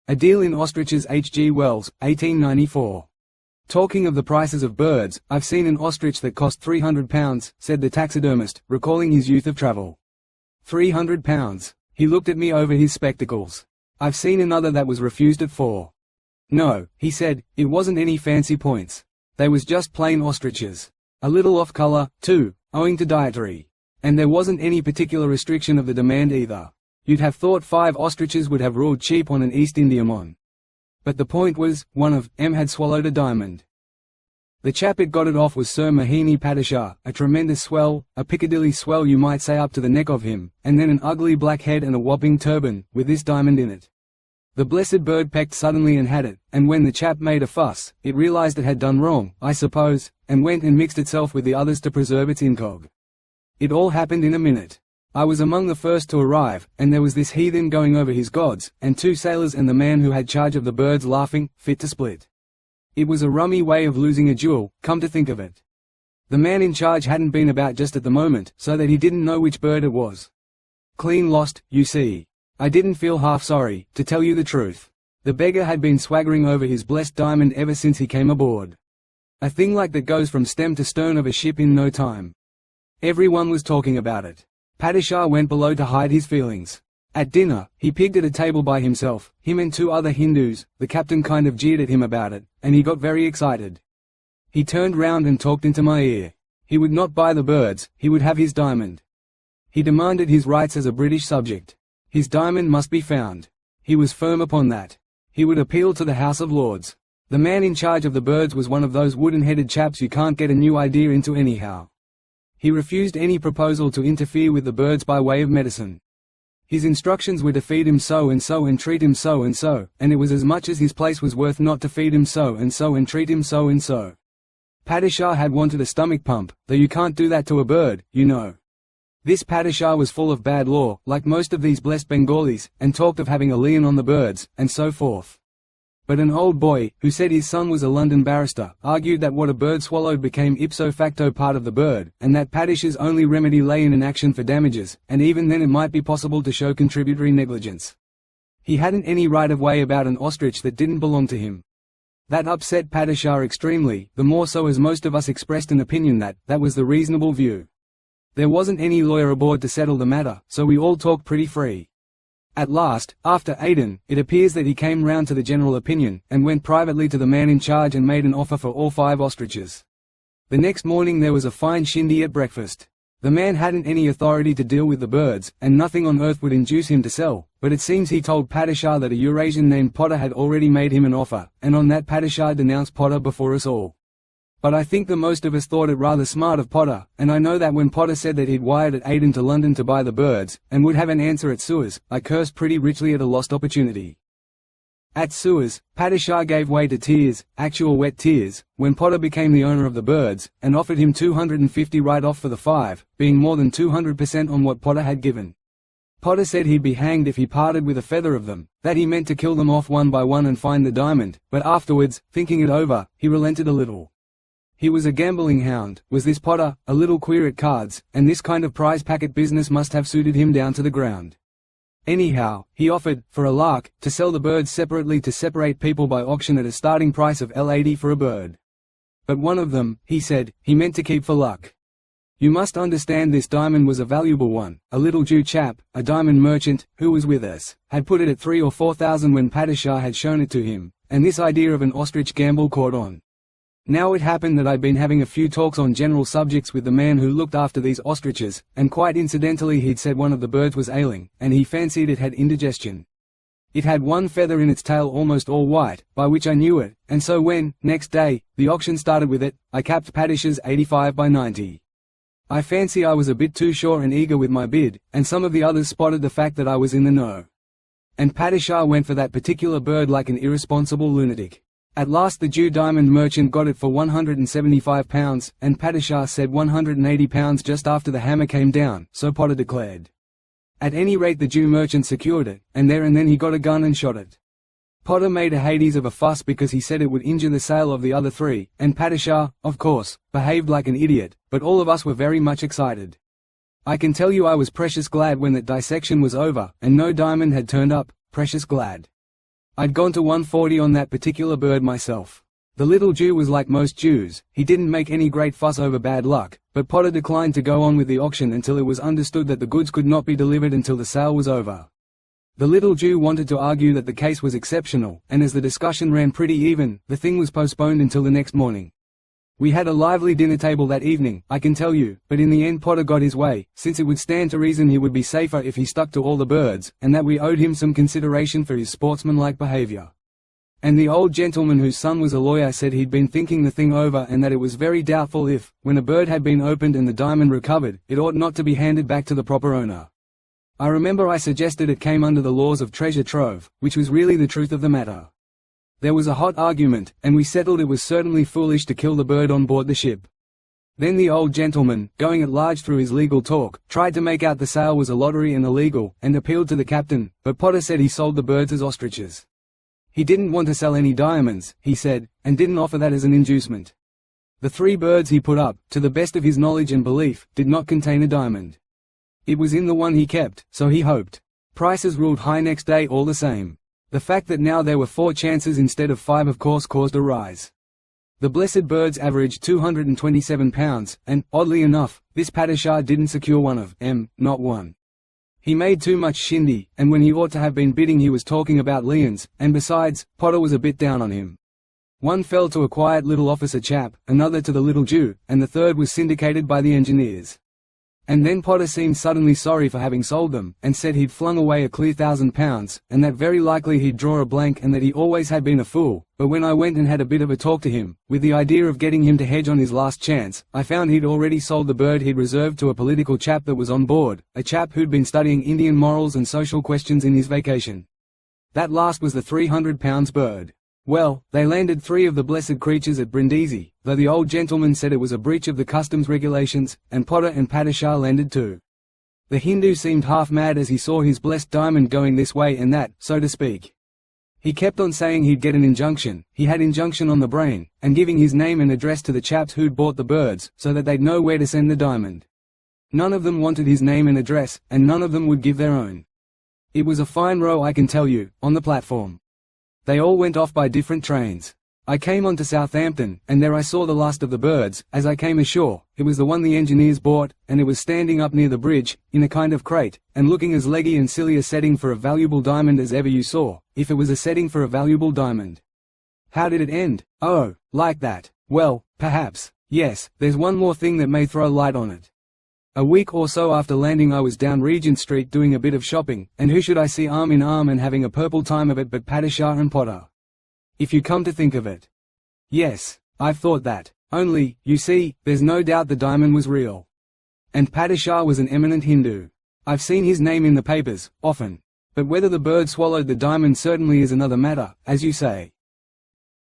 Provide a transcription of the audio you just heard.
A Deal in Ostriches. H. G. Wells, 1894. Talking of the prices of birds, I've seen an ostrich that cost £300, said the taxidermist, recalling his youth of travel. £300. He looked at me over his spectacles. I've seen another that was refused at £4. No, he said, it wasn't any fancy points. They was just plain ostriches. A little off color, too, owing to dietary. And there wasn't any particular restriction of the demand either. You'd have thought 5 ostriches would have ruled cheap on an East Indiaman. But the point was, one of them had swallowed a diamond. The chap it got it off was Sir Mahaney Padishah, a tremendous swell, a Piccadilly swell you might say up to the neck of him, and then an ugly black head and a whopping turban, with this diamond in it. The blessed bird pecked suddenly and had it, and when the chap made a fuss, it realized it had done wrong, I suppose, and went and mixed itself with the others to preserve its incog. It all happened in a minute. I was among the first to arrive, and there was this heathen going over his gods, and 2 sailors and the man who had charge of the birds laughing, fit to split. It was a rummy way of losing a duel, come to think of it. The man in charge hadn't been about just at the moment, so that he didn't know which bird it was. Clean lost, you see. I didn't feel half sorry, to tell you the truth. The beggar had been swaggering over his blessed diamond ever since he came aboard. A thing like that goes from stem to stern of a ship in no time. Everyone was talking about it. Padishah went below to hide his feelings. At dinner, he pigged at a table by himself, him and 2 other Hindus. The captain kind of jeered at him about it, and he got very excited. He turned round and talked into my ear. He would not buy the birds, he would have his diamond. He demanded his rights as a British subject. His diamond must be found. He was firm upon that. He would appeal to the House of Lords. The man in charge of the birds was one of those wooden-headed chaps you can't get a new idea into anyhow. He refused any proposal to interfere with the birds by way of medicine. His instructions were to feed him so and so and treat him so and so, and it was as much as his place was worth not to feed him so and so and treat him so and so. Padishah had wanted a stomach pump, though you can't do that to a bird, you know. This Padishah was full of bad law, like most of these blessed Bengalis, and talked of having a lien on the birds, and so forth. But an old boy, who said his son was a London barrister, argued that what a bird swallowed became ipso facto part of the bird, and that Padishah's only remedy lay in an action for damages, and even then it might be possible to show contributory negligence. He hadn't any right of way about an ostrich that didn't belong to him. That upset Padishah extremely, the more so as most of us expressed an opinion that was the reasonable view. There wasn't any lawyer aboard to settle the matter, so we all talked pretty free. At last, after Aden, it appears that he came round to the general opinion, and went privately to the man in charge and made an offer for all 5 ostriches. The next morning there was a fine shindy at breakfast. The man hadn't any authority to deal with the birds, and nothing on earth would induce him to sell, but it seems he told Padishah that a Eurasian named Potter had already made him an offer, and on that Padishah denounced Potter before us all. But I think the most of us thought it rather smart of Potter, and I know that when Potter said that he'd wired at Aden to London to buy the birds, and would have an answer at Suez, I cursed pretty richly at a lost opportunity. At Suez, Padishah gave way to tears, actual wet tears, when Potter became the owner of the birds, and offered him 250 right off for the 5, being more than 200% on what Potter had given. Potter said he'd be hanged if he parted with a feather of them, that he meant to kill them off one by one and find the diamond, but afterwards, thinking it over, he relented a little. He was a gambling hound, was this Potter, a little queer at cards, and this kind of prize packet business must have suited him down to the ground. Anyhow, he offered, for a lark, to sell the birds separately to separate people by auction at a starting price of L80 for a bird. But one of them, he said, he meant to keep for luck. You must understand this diamond was a valuable one. A little Jew chap, a diamond merchant, who was with us, had put it at 3,000 or 4,000 when Padishah had shown it to him, and this idea of an ostrich gamble caught on. Now it happened that I'd been having a few talks on general subjects with the man who looked after these ostriches, and quite incidentally he'd said one of the birds was ailing, and he fancied it had indigestion. It had one feather in its tail almost all white, by which I knew it, and so when, next day, the auction started with it, I capped Padishah's 85 by 90. I fancy I was a bit too sure and eager with my bid, and some of the others spotted the fact that I was in the know. And Padishah went for that particular bird like an irresponsible lunatic. At last the Jew diamond merchant got it for £175, and Padishah said £180 just after the hammer came down, so Potter declared. At any rate the Jew merchant secured it, and there and then he got a gun and shot it. Potter made a Hades of a fuss because he said it would injure the sale of the other 3, and Padishah, of course, behaved like an idiot, but all of us were very much excited. I can tell you I was precious glad when that dissection was over, and no diamond had turned up, precious glad. I'd gone to 140 on that particular bird myself. The little Jew was like most Jews, he didn't make any great fuss over bad luck, but Potter declined to go on with the auction until it was understood that the goods could not be delivered until the sale was over. The little Jew wanted to argue that the case was exceptional, and as the discussion ran pretty even, the thing was postponed until the next morning. We had a lively dinner table that evening, I can tell you, but in the end Potter got his way, since it would stand to reason he would be safer if he stuck to all the birds, and that we owed him some consideration for his sportsmanlike behavior. And the old gentleman whose son was a lawyer said he'd been thinking the thing over and that it was very doubtful if, when a bird had been opened and the diamond recovered, it ought not to be handed back to the proper owner. I remember I suggested it came under the laws of treasure trove, which was really the truth of the matter. There was a hot argument, and we settled it was certainly foolish to kill the bird on board the ship. Then the old gentleman, going at large through his legal talk, tried to make out the sale was a lottery and illegal, and appealed to the captain, but Potter said he sold the birds as ostriches. He didn't want to sell any diamonds, he said, and didn't offer that as an inducement. The 3 birds he put up, to the best of his knowledge and belief, did not contain a diamond. It was in the one he kept, so he hoped. Prices ruled high next day all the same. The fact that now there were 4 chances instead of 5 of course caused a rise. The blessed birds averaged £227, and, oddly enough, this Padishah didn't secure one of them, not one. He made too much shindy, and when he ought to have been bidding he was talking about lions, and besides, Potter was a bit down on him. One fell to a quiet little officer chap, another to the little Jew, and the third was syndicated by the engineers. And then Potter seemed suddenly sorry for having sold them, and said he'd flung away a clear £1,000, and that very likely he'd draw a blank and that he always had been a fool, but when I went and had a bit of a talk to him, with the idea of getting him to hedge on his last chance, I found he'd already sold the bird he'd reserved to a political chap that was on board, a chap who'd been studying Indian morals and social questions in his vacation. That last was the £300 bird. Well, they landed 3 of the blessed creatures at Brindisi, though the old gentleman said it was a breach of the customs regulations, and Potter and Padishah landed too. The Hindu seemed half mad as he saw his blessed diamond going this way and that, so to speak. He kept on saying he'd get an injunction, he had injunction on the brain, and giving his name and address to the chaps who'd bought the birds, so that they'd know where to send the diamond. None of them wanted his name and address, and none of them would give their own. It was a fine row I can tell you, on the platform. They all went off by different trains. I came on to Southampton, and there I saw the last of the birds. As I came ashore, it was the one the engineers bought, and it was standing up near the bridge, in a kind of crate, and looking as leggy and silly a setting for a valuable diamond as ever you saw, if it was a setting for a valuable diamond. How did it end? Oh, like that. Well, perhaps, yes, there's one more thing that may throw light on it. A week or so after landing I was down Regent Street doing a bit of shopping, and who should I see arm in arm and having a purple time of it but Padishah and Potter. If you come to think of it. Yes, I've thought that. Only, you see, there's no doubt the diamond was real. And Padishah was an eminent Hindu. I've seen his name in the papers, often. But whether the bird swallowed the diamond certainly is another matter, as you say.